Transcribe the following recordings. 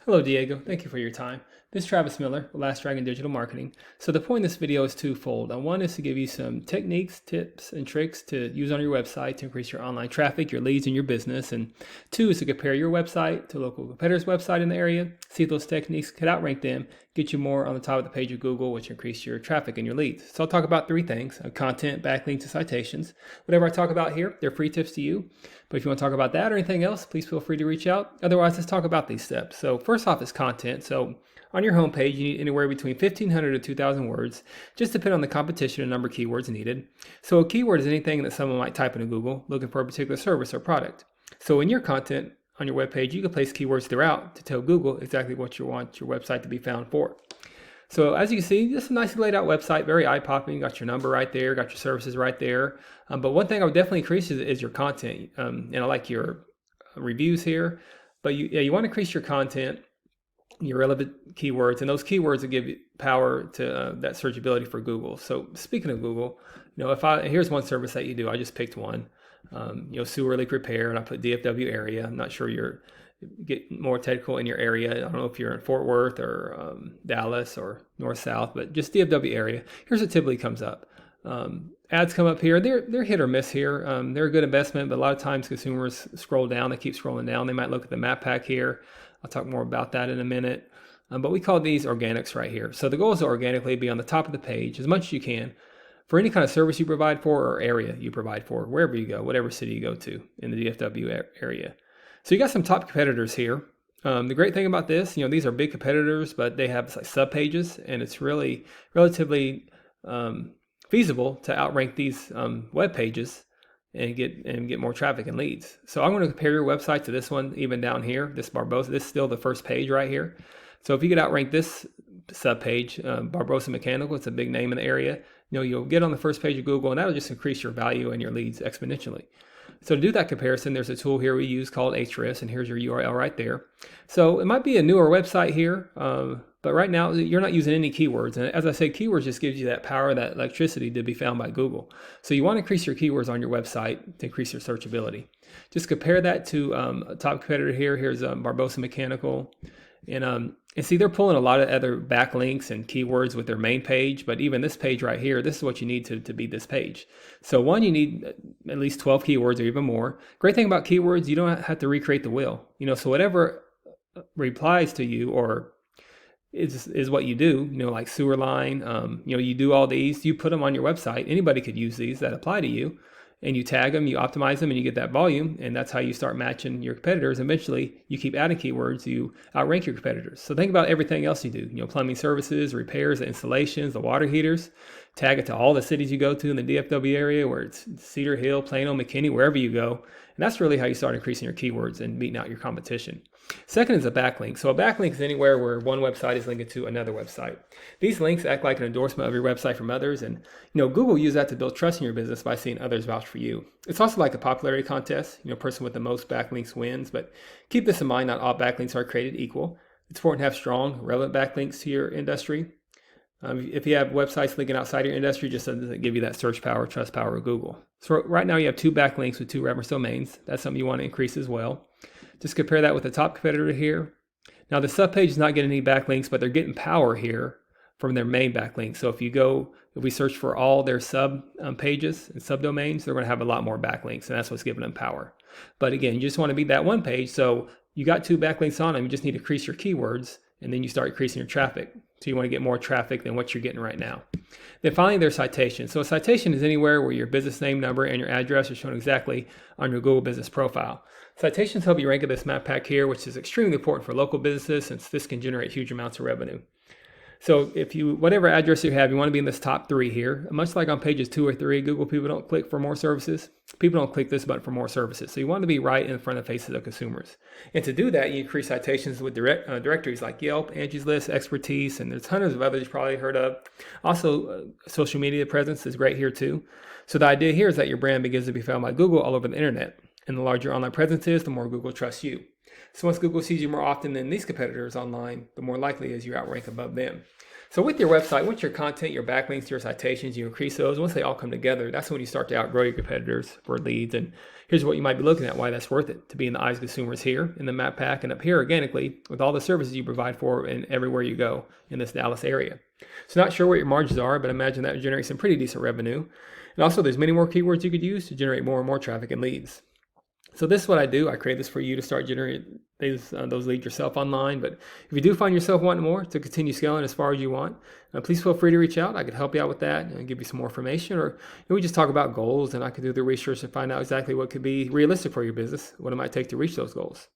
Hello, Diego. Thank you for your time. This is Travis Miller with Last Dragon Digital Marketing. So the point of this video is twofold. One is to give you some techniques, tips, and tricks to use on your website to increase your online traffic, your leads, and your business. And two is to compare your website to a local competitor's website in the area, see if those techniques could outrank them, get you more on the top of the page of Google, which increase your traffic and your leads. So I'll talk about three things: content, backlinks, and citations. Whatever I talk about here, they're free tips to you. But if you want to talk about that or anything else, please feel free to reach out. Otherwise, let's talk about these steps. So first off is content. So on your homepage, you need anywhere between 1,500 to 2,000 words, just depending on the competition and number of keywords needed. So a keyword is anything that someone might type into Google looking for a particular service or product. So in your content on your webpage, you can place keywords throughout to tell Google exactly what you want your website to be found for. So as you can see, this is a nicely laid out website, very eye-popping. Got your number right there, got your services right there. But one thing I would definitely increase is your content. And I like your reviews here. But you want to increase your content, your relevant keywords, and those keywords will give you power to that searchability for Google. So speaking of Google, here's one service that you do. I just picked one, sewer leak repair, and I put DFW area. I'm not sure you're get more technical in your area. I don't know if you're in Fort Worth or Dallas or North South, but just DFW area. Here's what typically comes up. Ads come up here. They're hit or miss here. They're a good investment, but a lot of times consumers scroll down. They keep scrolling down. They might look at the map pack here. I'll talk more about that in a minute. But we call these organics right here. So the goal is to organically be on the top of the page as much as you can for any kind of service you provide for or area you provide for, wherever you go, whatever city you go to in the DFW area. So you got some top competitors here. The great thing about this, these are big competitors, but they have like sub pages, and it's really relatively feasible to outrank these web pages and get more traffic and leads. So I'm going to compare your website to this one, even down here, this Barbosa. This is still the first page right here. So if you could outrank this sub page, Barbosa Mechanical, it's a big name in the area. You'll get on the first page of Google, and that'll just increase your value and your leads exponentially. So to do that comparison, there's a tool here we use called Ahrefs, and here's your URL right there. So it might be a newer website here, but right now you're not using any keywords. And as I said, keywords just gives you that power, that electricity to be found by Google. So you want to increase your keywords on your website to increase your searchability. Just compare that to a top competitor here. Here's Barbosa Mechanical. And see, they're pulling a lot of other backlinks and keywords with their main page, but even this page right here, this is what you need to beat this page. So one, you need at least 12 keywords or even more. Great thing about keywords, you don't have to recreate the wheel. So whatever replies to you or is what you do, like sewer line, you do all these, you put them on your website. Anybody could use these that apply to you. And you tag them, you optimize them, and you get that volume, and that's how you start matching your competitors. Eventually, you keep adding keywords, you outrank your competitors. So think about everything else you do, plumbing services, repairs, the installations, the water heaters. Tag it to all the cities you go to in the DFW area, where it's Cedar Hill, Plano, McKinney, wherever you go. And that's really how you start increasing your keywords and beating out your competition. Second is a backlink. So a backlink is anywhere where one website is linked to another website. These links act like an endorsement of your website from others, and Google uses that to build trust in your business by seeing others vouch for you. It's also like a popularity contest. Person with the most backlinks wins, but keep this in mind, not all backlinks are created equal. It's important to have strong, relevant backlinks to your industry. If you have websites linking outside your industry, just doesn't give you that search power, trust power of Google. So right now you have 2 backlinks with 2 reference domains. That's something you want to increase as well. Just compare that with the top competitor here. Now the subpage is not getting any backlinks, but they're getting power here from their main backlink. So if we search for all their sub pages and subdomains, they're going to have a lot more backlinks, and that's what's giving them power. But again, you just want to beat that one page. So you got 2 backlinks on them. You just need to increase your keywords, and then you start increasing your traffic. So you want to get more traffic than what you're getting right now. Then finally, there's citation. So a citation is anywhere where your business name, number, and your address are shown exactly on your Google Business profile. Citations help you rank at this map pack here, which is extremely important for local businesses since this can generate huge amounts of revenue. So whatever address you have, you want to be in this top 3 here. Much like on pages 2 or 3, Google people don't click for more services. People don't click this button for more services. So you want to be right in front of the faces of consumers. And to do that, you increase citations with directories like Yelp, Angie's List, Expertise, and there's hundreds of others you've probably heard of. Also, social media presence is great here too. So the idea here is that your brand begins to be found by Google all over the internet. And the larger your online presence is, the more Google trusts you. So once Google sees you more often than these competitors online, the more likely is you outrank above them. So with your website, once your content, your backlinks, your citations, you increase those, once they all come together, that's when you start to outgrow your competitors for leads. And here's what you might be looking at, why that's worth it, to be in the eyes of consumers here in the map pack and up here organically with all the services you provide for and everywhere you go in this Dallas area. So not sure what your margins are, but imagine that would generate some pretty decent revenue. And also there's many more keywords you could use to generate more and more traffic and leads. So this is what I do. I create this for you to start generating those leads yourself online. But if you do find yourself wanting more to continue scaling as far as you want, please feel free to reach out. I could help you out with that and give you some more information. Or we just talk about goals, and I could do the research and find out exactly what could be realistic for your business, what it might take to reach those goals.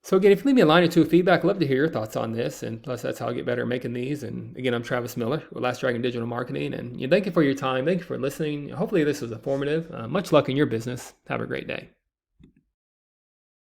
So again, if you leave me a line or two of feedback, I'd love to hear your thoughts on this. And plus, that's how I get better at making these. And again, I'm Travis Miller with Last Dragon Digital Marketing. And thank you for your time. Thank you for listening. Hopefully this was informative. Much luck in your business. Have a great day.